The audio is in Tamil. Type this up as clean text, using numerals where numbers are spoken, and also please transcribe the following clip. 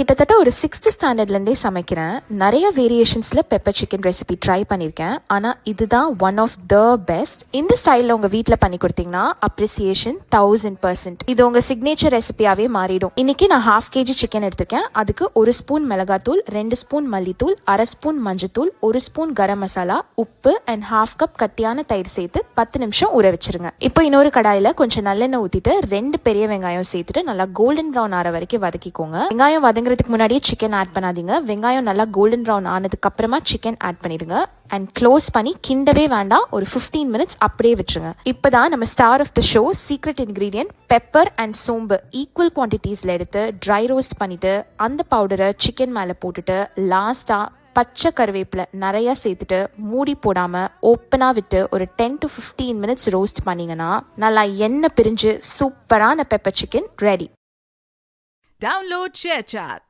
கிட்டத்தட்ட ஒரு 6th ஸ்டாண்டர்ட்லேருந்தே சமைக்கிறேன். நிறைய வேரியேஷன்ஸில் பெப்பர் சிக்கன் ரெசிபி ட்ரை பண்ணியிருக்கேன். ஆனால் இதுதான் ஒன் ஆஃப் த பெஸ்ட். இந்த ஸ்டைலில் உங்கள் வீட்டில் பண்ணி கொடுத்தீங்கன்னா அப்ரிசியேஷன் 1000%. இது உங்கள் சிக்னேச்சர் ரெசிபியாகவே மாறிடும். இன்னைக்கு நான் 1/2 kg சிக்கன் எடுத்திருக்கேன். அதுக்கு 1 ஸ்பூன் மிளகாத்தூள், 2 ஸ்பூன் மல்லித்தூள், 1/2 ஸ்பூன் மஞ்சத்தூள், 1 ஸ்பூன் கரம் மசாலா, உப்பு அண்ட் 1/2 கப் கட்டியான தயிர் சேர்த்து 10 நிமிஷம் ஊற வச்சிருங்க. இப்போ இன்னொரு கடாயில் கொஞ்சம் நல்லெண்ணெய் ஊற்றிட்டு 2 பெரிய வெங்காயம் சேர்த்துட்டு நல்லா கோல்டன் ப்ரௌன் ஆற வரைக்கும் வதக்கிக்கோங்க. வெங்காயம் வதங்குறதுக்கு முன்னாடியே சிக்கன் ஆட் பண்ணாதீங்க. வெங்காயம் நல்லா கோல்டன் ப்ரௌன் ஆனதுக்கு அப்புறமா சிக்கன் ஆட் பண்ணிடுங்க. அண்ட் க்ளோஸ் பண்ணி கிண்டவே வேண்டாம். ஒரு 15 மினிட்ஸ் அப்படியே விட்டுருங்க. இப்போதான் நம்ம star of the show secret ingredient pepper and சோம்பு ஈக்குவல் குவான்டிட்டிஸில் எடுத்து ட்ரை ரோஸ்ட் பண்ணிட்டு அந்த பவுடரை சிக்கன் மேலே போட்டுட்டு லாஸ்ட்டாக பச்சை கருவேப்பிலை நிறைய சேர்த்துட்டு மூடி போடாம ஓப்பனா விட்டு ஒரு 10 to 15 மினிட்ஸ் ரோஸ்ட் பண்ணீங்கன்னா நல்லா எண்ணெய் பிரிஞ்சு சூப்பரான pepper chicken ready. Download ShareChat.